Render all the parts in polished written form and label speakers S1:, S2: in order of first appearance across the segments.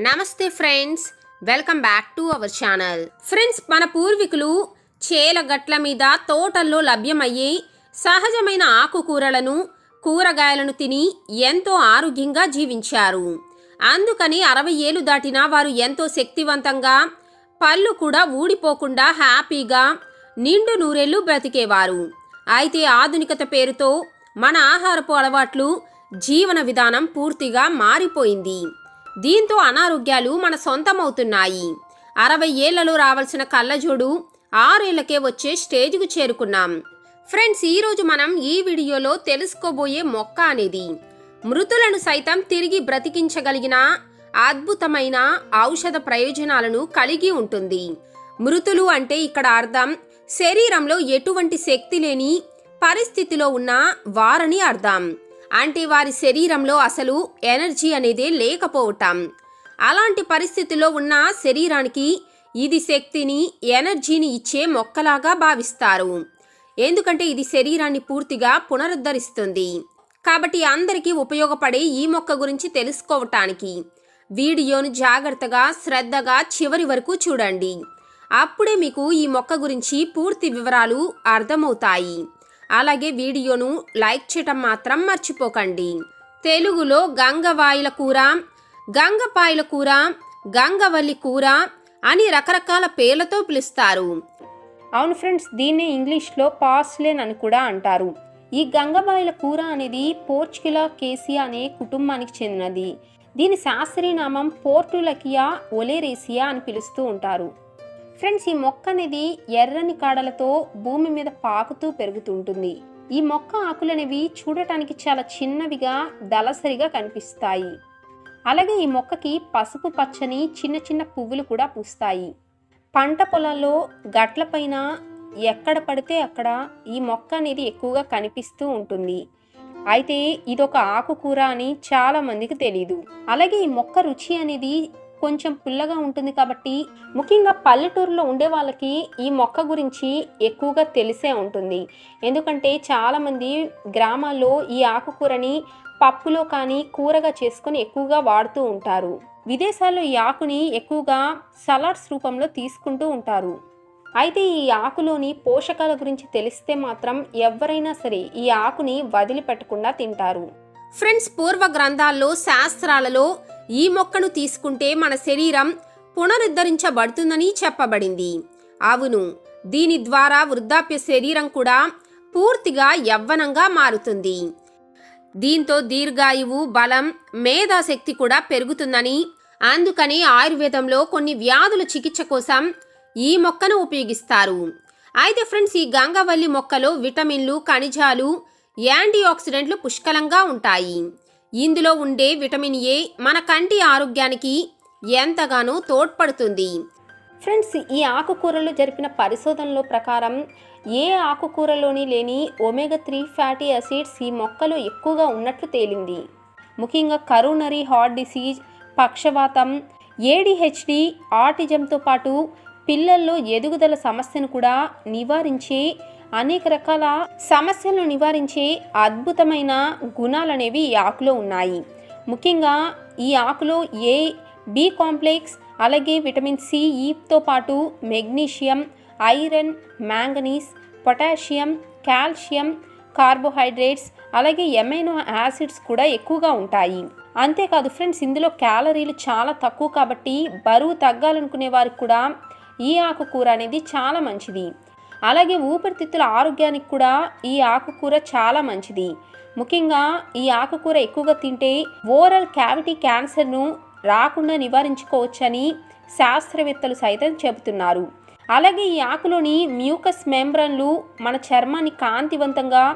S1: నమస్తే friends, welcome back to our channel. Friends, మన పూర్వీకులు చేల గట్ల మీద తోటల్లో లభ్యమయ్యే సహజమైన ఆకుకూరలను కూరగాయలను తిని ఎంతో ఆరోగ్యంగా జీవించారు. అందుకని 60 ఏళ్లు దాటినా వారు ఎంతో శక్తివంతంగా, పళ్ళు కూడా ఊడిపోకుండా హ్యాపీగా నిండు నూరేళ్లు బ్రతికేవారు. అయితే ఆధునికత పేరుతో మన ఆహారపు అలవాట్లు, జీవన విధానం పూర్తిగా మారిపోయింది. దీంతో అనారోగ్యాలు మన సొంతమవుతున్నాయి. 60 ఏళ్లలో రావాల్సిన కళ్ళజోడు 6 ఏళ్లకే వచ్చే స్టేజ్కు చేరుకున్నాం. ఫ్రెండ్స్, ఈరోజు మనం ఈ వీడియోలో తెలుసుకోబోయే మొక్క అనేది మృతులను సైతం తిరిగి బ్రతికించగలిగిన అద్భుతమైన ఔషధ ప్రయోజనాలను కలిగి ఉంటుంది. మృతులు అంటే ఇక్కడ అర్థం శరీరంలో ఎటువంటి శక్తి లేని పరిస్థితిలో ఉన్న వారని అర్థం. అంటే వారి శరీరంలో అసలు ఎనర్జీ అనేది లేకపోవటం. అలాంటి పరిస్థితిలో ఉన్న శరీరానికి ఇది శక్తిని, ఎనర్జీని ఇచ్చే మొక్కలాగా భావిస్తారు. ఎందుకంటే ఇది శరీరాన్ని పూర్తిగా పునరుద్ధరిస్తుంది. కాబట్టి అందరికీ ఉపయోగపడే ఈ మొక్క గురించి తెలుసుకోవటానికి వీడియోను జాగ్రత్తగా, శ్రద్ధగా చివరి వరకు చూడండి. అప్పుడే మీకు ఈ మొక్క గురించి పూర్తి వివరాలు అర్థమవుతాయి. అలాగే వీడియోను లైక్ చేయటం మాత్రం మర్చిపోకండి. తెలుగులో గంగవాయిల కూర, గంగపాయల కూర, గంగవల్లి కూర అని రకరకాల పేర్లతో పిలుస్తారు. అవును ఫ్రెండ్స్, దీన్ని ఇంగ్లీష్లో పార్స్లేన్ అని కూడా అంటారు. ఈ గంగవాయిల కూర అనేది పోర్చుగిలా కేసియా అనే కుటుంబానికి చెందినది. దీని శాస్త్రీయ నామం పోర్టులకియా ఒలేరేసియా అని పిలుస్తూ ఉంటారు. ఫ్రెండ్స్, ఈ మొక్క అనేది ఎర్రని కాడలతో భూమి మీద పాకుతూ పెరుగుతుంటుంది. ఈ మొక్క ఆకులు అనేవి చూడటానికి చాలా చిన్నవిగా, దళసరిగా కనిపిస్తాయి. అలాగే ఈ మొక్కకి పసుపు పచ్చని చిన్న చిన్న పువ్వులు కూడా పూస్తాయి. పంట పొలాల్లో గట్లపైన ఎక్కడ పడితే అక్కడ ఈ మొక్క అనేది ఎక్కువగా కనిపిస్తూ ఉంటుంది. అయితే ఇదొక ఆకుకూర అని చాలా మందికి తెలియదు. అలాగే ఈ మొక్క రుచి అనేది కొంచెం పుల్లగా ఉంటుంది. కాబట్టి ముఖ్యంగా పల్లెటూరులో ఉండే వాళ్ళకి ఈ మొక్క గురించి ఎక్కువగా తెలిసే ఉంటుంది. ఎందుకంటే చాలామంది గ్రామాల్లో ఈ ఆకుకూరని పప్పులో కానీ కూరగా చేసుకొని ఎక్కువగా వాడుతూ ఉంటారు. విదేశాల్లో ఈ ఆకుని ఎక్కువగా సలాడ్స్ రూపంలో తీసుకుంటూ ఉంటారు. అయితే ఈ ఆకులోని పోషకాల గురించి తెలిస్తే మాత్రం ఎవరైనా సరే ఈ ఆకుని వదిలిపెట్టకుండా తింటారు. ఫ్రెండ్స్, పూర్వ గ్రంథాల్లో, శాస్త్రాలలో ఈ మొక్కను తీసుకుంటే మన శరీరం పునరుద్ధరించబడుతుందని చెప్పబడింది. అవును, దీని ద్వారా వృద్ధాప్య శరీరం కూడా పూర్తిగా యవ్వనంగా మారుతుంది. దీంతో దీర్ఘాయువు, బలం, మేధాశక్తి కూడా పెరుగుతుందని, అందుకని ఆయుర్వేదంలో కొన్ని వ్యాధుల చికిత్స కోసం ఈ మొక్కను ఉపయోగిస్తారు. అయితే ఫ్రెండ్స్, ఈ గంగవల్లి మొక్కలో విటమిన్లు, ఖనిజాలు, యాంటీ ఆక్సిడెంట్లు పుష్కలంగా ఉంటాయి. ఇందులో ఉండే విటమిన్ ఏ మన కంటి ఆరోగ్యానికి ఎంతగానో తోడ్పడుతుంది. ఫ్రెండ్స్, ఈ ఆకుకూరలో జరిపిన పరిశోధనల ప్రకారం ఏ ఆకుకూరలోని లేని ఒమేగా 3 ఫ్యాటీ యాసిడ్స్ ఈ మొక్కలో ఎక్కువగా ఉన్నట్లు తేలింది. ముఖ్యంగా కరోనరీ హార్ట్ డిసీజ్, పక్షవాతం, ఏడిహెచ్డి, ఆటిజంతో పాటు పిల్లల్లో ఎదుగుదల సమస్యను కూడా నివారించే, అనేక రకాల సమస్యలను నివారించే అద్భుతమైన గుణాలనేవి ఈ ఆకులో ఉన్నాయి. ముఖ్యంగా ఈ ఆకులో ఏ, బి కాంప్లెక్స్, అలాగే విటమిన్ సి, ఈతో పాటు magnesium, iron, manganese, potassium, calcium, carbohydrates, అలాగే ఎమైనో యాసిడ్స్ కూడా ఎక్కువగా ఉంటాయి. అంతేకాదు ఫ్రెండ్స్, ఇందులో క్యాలరీలు చాలా తక్కువ కాబట్టి బరువు తగ్గాలనుకునే వారికి కూడా ఈ ఆకుకూర అనేది చాలా మంచిది. అలాగే ఊపిరితిత్తుల ఆరోగ్యానికి కూడా ఈ ఆకుకూర చాలా మంచిది. ముఖ్యంగా ఈ ఆకుకూర ఎక్కువగా తింటే ఓరల్ క్యావిటీ క్యాన్సర్ను రాకుండా నివారించుకోవచ్చని శాస్త్రవేత్తలు సైతం చెబుతున్నారు. అలాగే ఈ ఆకులోని మ్యూకస్ మెంబ్రేన్లు మన చర్మాన్ని కాంతివంతంగా,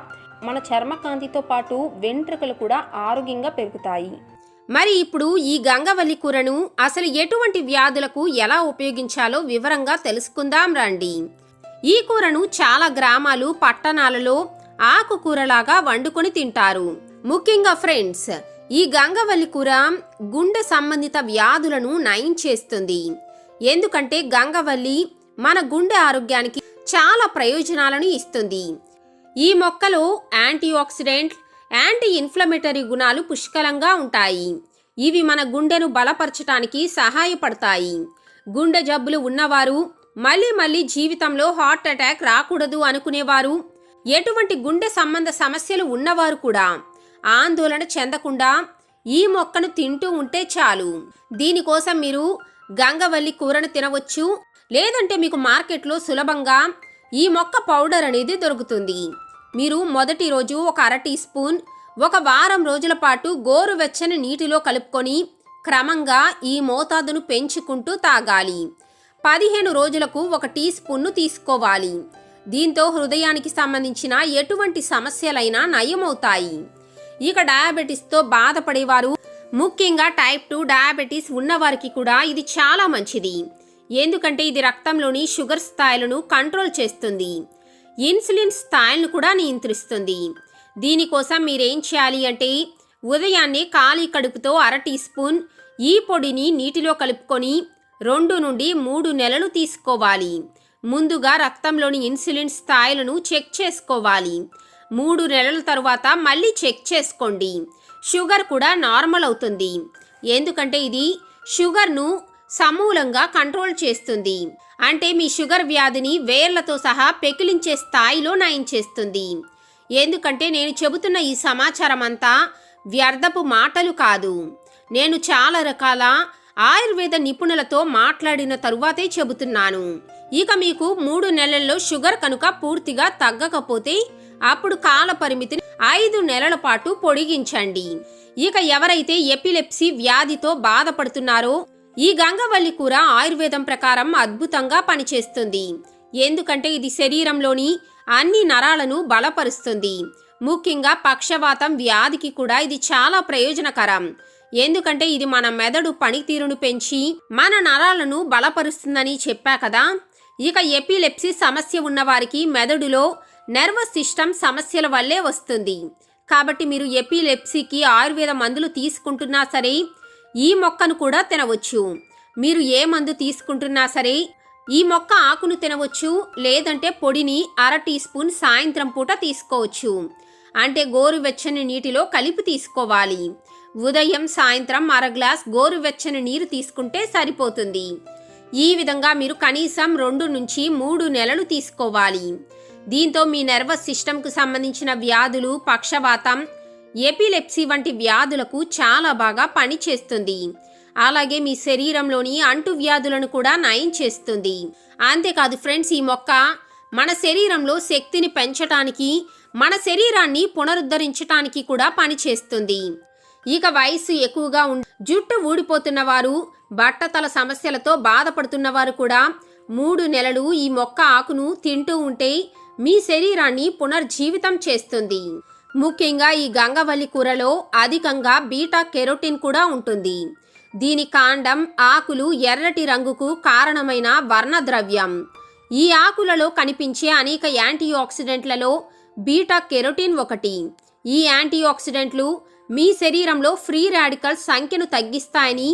S1: మన చర్మ కాంతితో పాటు వెంట్రుకలు కూడా ఆరోగ్యంగా పెరుగుతాయి. మరి ఇప్పుడు ఈ గంగవల్లి కూరను అసలు ఎటువంటి వ్యాధులకు ఎలా ఉపయోగించాలో వివరంగా తెలుసుకుందాం రండి. ఈ కూరను చాలా గ్రామాలు, పట్టణాలలో ఆకుకూరలాగా వండుకొని తింటారు. ముఖ్యంగా ఫ్రెండ్స్, ఈ గంగవల్లి కూర గుండె సంబంధిత వ్యాధులను నయం చేస్తుంది. ఎందుకంటే గంగవల్లి మన గుండె ఆరోగ్యానికి చాలా ప్రయోజనాలను ఇస్తుంది. ఈ మొక్కలో యాంటీ ఆక్సిడెంట్, యాంటీ ఇన్ఫ్లమేటరీ గుణాలు పుష్కలంగా ఉంటాయి. ఇవి మన గుండెను బలపరచటానికి సహాయపడతాయి. గుండె జబ్బులు ఉన్నవారు, మళ్ళీ మళ్ళీ జీవితంలో హార్ట్ అటాక్ రాకూడదు అనుకునేవారు, ఎటువంటి గుండె సంబంధ సమస్యలు ఉన్నవారు కూడా ఆందోళన చెందకుండా ఈ మొక్కను తింటూ ఉంటే చాలు. దీనికోసం మీరు గంగవల్లి కూరను తినవచ్చు. లేదంటే మీకు మార్కెట్లో సులభంగా ఈ మొక్క పౌడర్ అనేది దొరుకుతుంది. మీరు మొదటి రోజు ఒక 1/2 టీ స్పూన్, ఒక వారం రోజుల పాటు గోరువెచ్చని నీటిలో కలుపుకొని క్రమంగా ఈ మోతాదును పెంచుకుంటూ తాగాలి. 15 రోజులకు 1 టీ స్పూన్ను తీసుకోవాలి. దీంతో హృదయానికి సంబంధించిన ఎటువంటి సమస్యలైనా నయమవుతాయి. ఇక డయాబెటీస్తో బాధపడేవారు, ముఖ్యంగా టైప్ 2 డయాబెటీస్ ఉన్నవారికి కూడా ఇది చాలా మంచిది. ఎందుకంటే ఇది రక్తంలోని షుగర్ స్థాయిలను కంట్రోల్ చేస్తుంది, ఇన్సులిన్ స్థాయిలను కూడా నియంత్రిస్తుంది. దీనికోసం మీరేం చేయాలి అంటే ఉదయాన్నే ఖాళీ కడుపుతో 1/2 టీ స్పూన్ ఈ పొడిని నీటిలో కలుపుకొని 2 నుండి 3 నెలలు తీసుకోవాలి. ముందుగా రక్తంలోని ఇన్సులిన్ స్థాయిలను చెక్ చేసుకోవాలి. 3 నెలల తరువాత మళ్ళీ చెక్ చేసుకోండి. షుగర్ కూడా నార్మల్ అవుతుంది. ఎందుకంటే ఇది షుగర్ను సమూలంగా కంట్రోల్ చేస్తుంది. అంటే మీ షుగర్ వ్యాధిని వేర్లతో సహా పెకిలించే స్థాయిలో నయం చేస్తుంది. ఎందుకంటే నేను చెబుతున్న ఈ సమాచారం అంతా వ్యర్థపు మాటలు కాదు. నేను చాలా రకాల ఆయుర్వేద నిపుణులతో మాట్లాడిన తరువాతే చెబుతున్నాను. ఇక మీకు 3 నెలల్లో షుగర్ కనుక పూర్తిగా తగ్గకపోతే అప్పుడు కాల పరిమితిని 5 నెలల పాటు పొడిగించండి. ఇక ఎవరైతే ఎపిలెప్సీ వ్యాధితో బాధపడుతున్నారో ఈ గంగవల్లి కూర ఆయుర్వేదం ప్రకారం అద్భుతంగా పనిచేస్తుంది. ఎందుకంటే ఇది శరీరంలోని అన్ని నరాలను బలపరుస్తుంది. ముఖ్యంగా పక్షవాతం వ్యాధికి కూడా ఇది చాలా ప్రయోజనకరం. ఎందుకంటే ఇది మన మెదడు పనితీరును పెంచి మన నరాలను బలపరుస్తుందని చెప్పా కదా. ఇక ఎపిలెప్సీ సమస్య ఉన్నవారికి మెదడులో నర్వస్ సిస్టమ్ సమస్యల వల్లే వస్తుంది. కాబట్టి మీరు ఎపిలెప్సీకి ఆయుర్వేద మందులు తీసుకుంటున్నా సరే ఈ మొక్కను కూడా తినవచ్చు. మీరు ఏ మందు తీసుకుంటున్నా సరే ఈ మొక్క ఆకును తినవచ్చు. లేదంటే పొడిని 1/2 టీ స్పూన్ సాయంత్రం పూట తీసుకోవచ్చు. అంటే గోరువెచ్చని నీటిలో కలిపి తీసుకోవాలి. ఉదయం సాయంత్రం 1/2 గ్లాస్ గోరువెచ్చని నీరు తీసుకుంటే సరిపోతుంది. ఈ విధంగా మీరు కనీసం 2 నుంచి 3 నెలలు తీసుకోవాలి. దీంతో మీ నర్వస్ సిస్టమ్కు సంబంధించిన వ్యాధులు, పక్షవాతం, ఎపిలెప్సీ వంటి వ్యాధులకు చాలా బాగా పనిచేస్తుంది. అలాగే మీ శరీరంలోని అంటువ్యాధులను కూడా నయం చేస్తుంది. అంతేకాదు ఫ్రెండ్స్, ఈ మొక్క మన శరీరంలో శక్తిని పెంచటానికి, మన శరీరాన్ని పునరుద్ధరించటానికి కూడా పనిచేస్తుంది. ఇక వయసు ఎక్కువగా జుట్టు ఊడిపోతున్న వారు, బట్టతల సమస్యలతో బాధపడుతున్నవారు కూడా 3 నెలలు ఈ మొక్క ఆకును తింటూ ఉంటే మీ శరీరాన్ని పునర్జీవితం చేస్తుంది. ముఖ్యంగా ఈ గంగవల్లి కూరలో అధికంగా బీటా కెరోటిన్ కూడా ఉంటుంది. దీని కాండం, ఆకులు ఎర్రటి రంగుకు కారణమైన వర్ణద్రవ్యం. ఈ ఆకులలో కనిపించే అనేక యాంటీ ఆక్సిడెంట్లలో బీటా కెరోటిన్ ఒకటి. ఈ యాంటీ ఆక్సిడెంట్లు మీ శరీరంలో ఫ్రీ రాడికల్స్ సంఖ్యను తగ్గిస్తాయని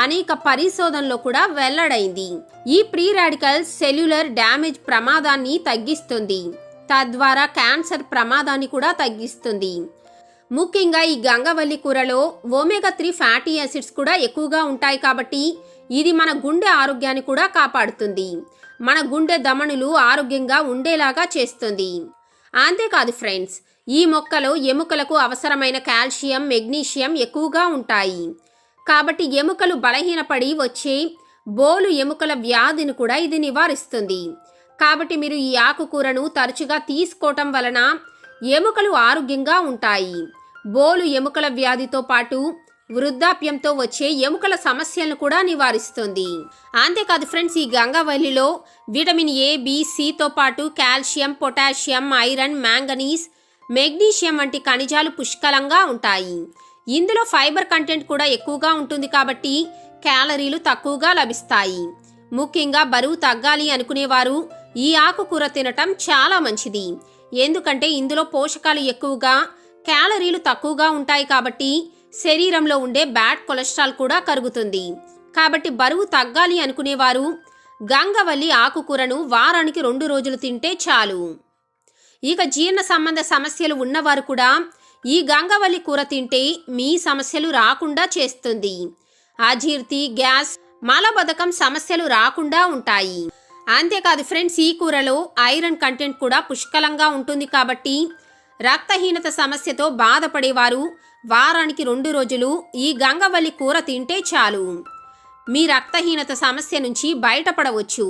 S1: అనేక పరిశోధనలో కూడా వెల్లడైంది. ఈ ఫ్రీ రాడికల్స్ సెల్యులర్ డ్యామేజ్ ప్రమాదాన్ని తగ్గిస్తుంది. తద్వారా క్యాన్సర్ ప్రమాదాన్ని కూడా తగ్గిస్తుంది. ముఖ్యంగా ఈ గంగవల్లి కూరలో ఒమేగా 3 ఫ్యాటీ యాసిడ్స్ కూడా ఎక్కువగా ఉంటాయి. కాబట్టి ఇది మన గుండె ఆరోగ్యాన్ని కూడా కాపాడుతుంది. మన గుండె ధమనులు ఆరోగ్యంగా ఉండేలాగా చేస్తుంది. అంతేకాదు ఫ్రెండ్స్, ఈ మొక్కలో ఎముకలకు అవసరమైన కాల్షియం, మెగ్నీషియం ఎక్కువగా ఉంటాయి. కాబట్టి ఎముకలు బలహీనపడి వచ్చే బోలు ఎముకల వ్యాధిని కూడా ఇది నివారిస్తుంది. కాబట్టి మీరు ఈ ఆకుకూరను తరచుగా తీసుకోవటం వలన ఎముకలు ఆరోగ్యంగా ఉంటాయి. బోలు ఎముకల వ్యాధితో పాటు వృద్ధాప్యంతో వచ్చే ఎముకల సమస్యలను కూడా నివారిస్తుంది. అంతేకాదు ఫ్రెండ్స్, ఈ గంగవల్లిలో విటమిన్ ఏ, బి, సితో పాటు calcium, potassium, iron, manganese, magnesium వంటి ఖనిజాలు పుష్కలంగా ఉంటాయి. ఇందులో ఫైబర్ కంటెంట్ కూడా ఎక్కువగా ఉంటుంది. కాబట్టి క్యాలరీలు తక్కువగా లభిస్తాయి. ముఖ్యంగా బరువు తగ్గాలి అనుకునేవారు ఈ ఆకుకూర తినటం చాలా మంచిది. ఎందుకంటే ఇందులో పోషకాలు ఎక్కువగా, క్యాలరీలు తక్కువగా ఉంటాయి. కాబట్టి శరీరంలో ఉండే బ్యాడ్ కొలెస్ట్రాల్ కూడా కరుగుతుంది. కాబట్టి బరువు తగ్గాలి అనుకునేవారు గంగవల్లి ఆకుకూరను వారానికి 2 రోజులు తింటే చాలు. ఇక జీర్ణ సంబంధ సమస్యలు ఉన్నవారు కూడా ఈ గంగవల్లి కూర తింటే మీ సమస్యలు రాకుండా చేస్తుంది. అజీర్తి, గ్యాస్, మలబద్ధకం సమస్యలు రాకుండా ఉంటాయి. అంతేకాదు ఫ్రెండ్స్, ఈ కూరలో ఐరన్ కంటెంట్ కూడా పుష్కలంగా ఉంటుంది కాబట్టి రక్తహీనత సమస్యతో బాధపడేవారు వారానికి 2 రోజులు ఈ గంగవల్లి కూర తింటే చాలు మీ రక్తహీనత సమస్య నుంచి బయటపడవచ్చు.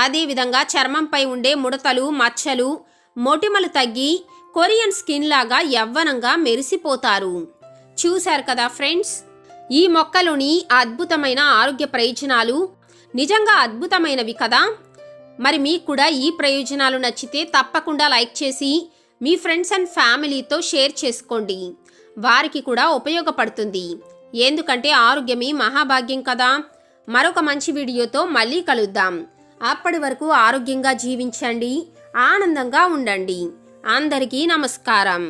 S1: అదేవిధంగా చర్మంపై ఉండే ముడతలు, మచ్చలు, మొటిమలు తగ్గి కొరియన్ స్కిన్ లాగా యవ్వనంగా మెరిసిపోతారు. చూశారు కదా ఫ్రెండ్స్, ఈ మొక్కలోని అద్భుతమైన ఆరోగ్య ప్రయోజనాలు నిజంగా అద్భుతమైనవి కదా. మరి మీకు కూడా ఈ ప్రయోజనాలు నచ్చితే తప్పకుండా లైక్ చేసి మీ ఫ్రెండ్స్ అండ్ ఫ్యామిలీతో షేర్ చేసుకోండి. వారికి కూడా ఉపయోగపడుతుంది. ఎందుకంటే ఆరోగ్యమే మహాభాగ్యం కదా. మరొక మంచి వీడియోతో మళ్ళీ కలుద్దాం. అప్పటి వరకు ఆరోగ్యంగా జీవించండి, ఆనందంగా ఉండండి. అందరికీ నమస్కారం.